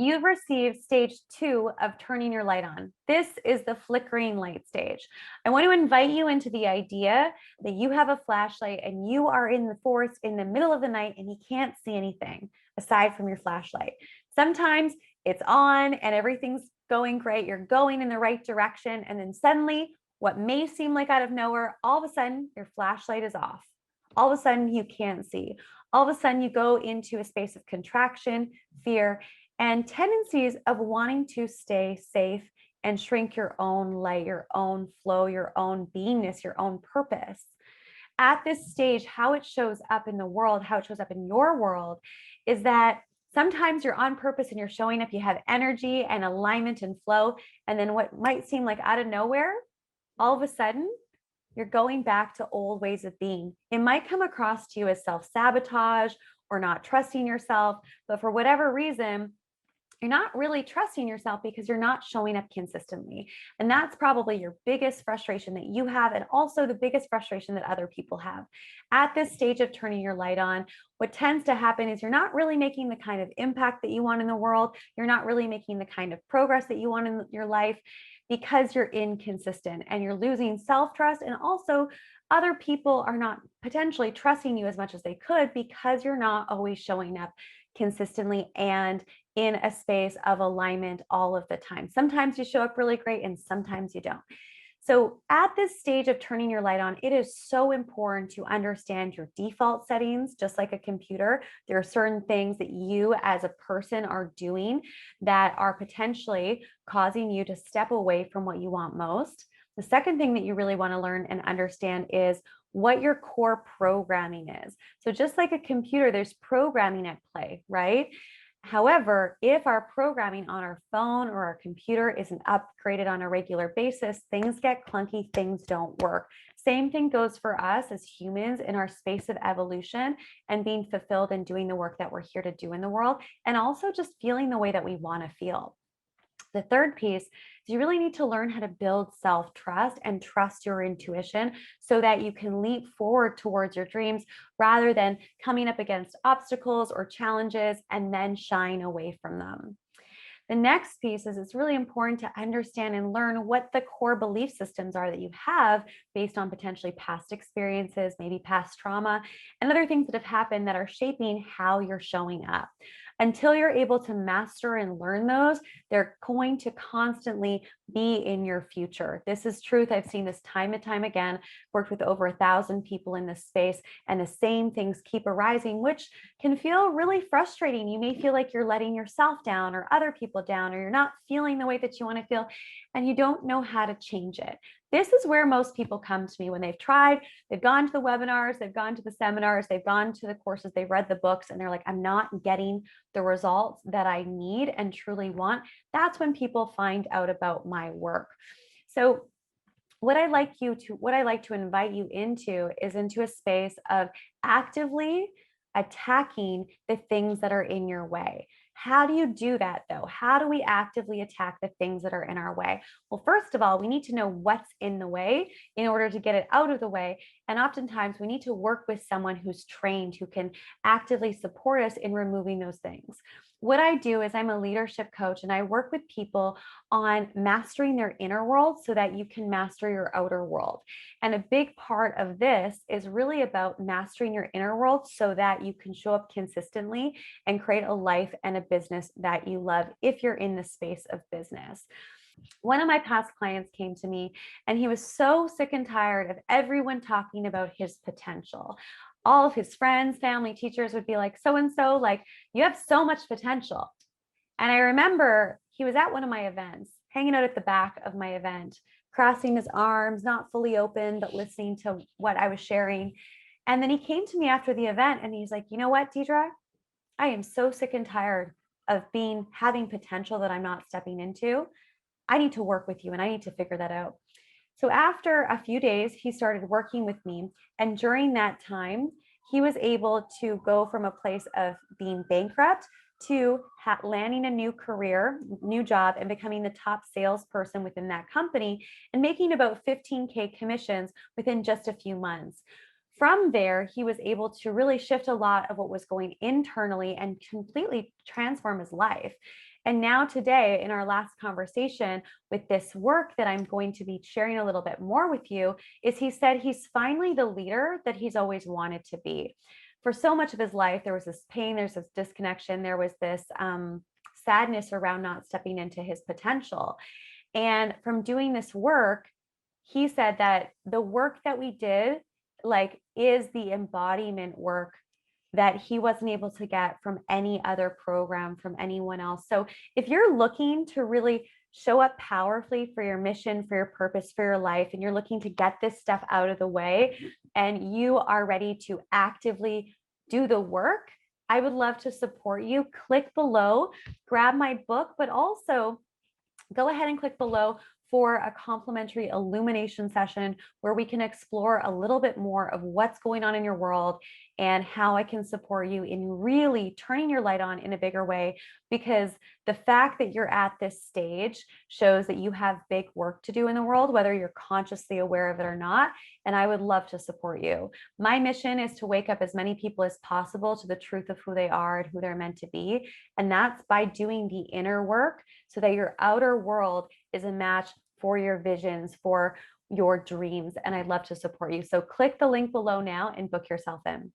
You've received stage 2 of turning your light on. This is the flickering light stage. I want to invite you into the idea that you have a flashlight and you are in the forest in the middle of the night and you can't see anything aside from your flashlight. Sometimes it's on and everything's going great. You're going in the right direction. And then suddenly, what may seem like out of nowhere, all of a sudden, your flashlight is off. All of a sudden, you can't see. All of a sudden, you go into a space of contraction, fear, and tendencies of wanting to stay safe and shrink your own light, your own flow, your own beingness, your own purpose. At this stage, how it shows up in the world, how it shows up in your world, is that sometimes you're on purpose and you're showing up, you have energy and alignment and flow. And then what might seem like out of nowhere, all of a sudden, you're going back to old ways of being. It might come across to you as self-sabotage or not trusting yourself, but for whatever reason, you're not really trusting yourself because you're not showing up consistently. And that's probably your biggest frustration that you have, and also the biggest frustration that other people have. At this stage of turning your light on, what tends to happen is you're not really making the kind of impact that you want in the world. You're not really making the kind of progress that you want in your life because you're inconsistent and you're losing self-trust. And also, other people are not potentially trusting you as much as they could because you're not always showing up consistently and in a space of alignment all of the time. Sometimes you show up really great and sometimes you don't. So at this stage of turning your light on, it is so important to understand your default settings. Just like a computer, there are certain things that you as a person are doing that are potentially causing you to step away from what you want most. The second thing that you really want to learn and understand is what your core programming is. So just like a computer, there's programming at play, right? However, if our programming on our phone or our computer isn't upgraded on a regular basis, things get clunky, things don't work. Same thing goes for us as humans in our space of evolution and being fulfilled and doing the work that we're here to do in the world, and also just feeling the way that we want to feel. The third piece is you really need to learn how to build self-trust and trust your intuition so that you can leap forward towards your dreams rather than coming up against obstacles or challenges and then shying away from them. The next piece is it's really important to understand and learn what the core belief systems are that you have based on potentially past experiences, maybe past trauma, and other things that have happened that are shaping how you're showing up. Until you're able to master and learn those, they're going to constantly be in your future. This is truth. I've seen this time and time again, worked with over 1,000 people in this space, and the same things keep arising, which can feel really frustrating. You may feel like you're letting yourself down or other people down, or you're not feeling the way that you want to feel, and you don't know how to change it. This is where most people come to me when they've tried, they've gone to the webinars, they've gone to the seminars, they've gone to the courses, they've read the books, and they're like, I'm not getting the results that I need and truly want. That's when people find out about my work. So what I like to invite you into is into a space of actively attacking the things that are in your way. How do you do that though? How do we actively attack the things that are in our way? Well, first of all, we need to know what's in the way in order to get it out of the way. And oftentimes we need to work with someone who's trained, who can actively support us in removing those things. What I do is I'm a leadership coach and I work with people on mastering their inner world so that you can master your outer world. And a big part of this is really about mastering your inner world so that you can show up consistently and create a life and a business that you love if you're in the space of business. One of my past clients came to me and he was so sick and tired of everyone talking about his potential. All of his friends, family, teachers would be like, so-and-so, like, you have so much potential. And I remember he was at one of my events, hanging out at the back of my event, crossing his arms, not fully open, but listening to what I was sharing. And then he came to me after the event and he's like, you know what, Deidre? I am so sick and tired of having potential that I'm not stepping into. I need to work with you and I need to figure that out. So after a few days, he started working with me. And during that time, he was able to go from a place of being bankrupt to landing a new career, new job, and becoming the top salesperson within that company and making about 15K commissions within just a few months. From there, he was able to really shift a lot of what was going internally and completely transform his life. And now today, in our last conversation with this work that I'm going to be sharing a little bit more with you, is he said he's finally the leader that he's always wanted to be. For so much of his life, there was this pain, there's this disconnection, there was this sadness around not stepping into his potential. And from doing this work, he said that the work that we did, like, is the embodiment work that he wasn't able to get from any other program, from anyone else. So if you're looking to really show up powerfully for your mission, for your purpose, for your life, and you're looking to get this stuff out of the way, and you are ready to actively do the work, I would love to support you. Click below, grab my book, but also go ahead and click below for a complimentary illumination session where we can explore a little bit more of what's going on in your world and how I can support you in really turning your light on in a bigger way. Because the fact that you're at this stage shows that you have big work to do in the world, whether you're consciously aware of it or not. And I would love to support you. My mission is to wake up as many people as possible to the truth of who they are and who they're meant to be. And that's by doing the inner work so that your outer world is a match for your visions, for your dreams. And I'd love to support you. So click the link below now and book yourself in.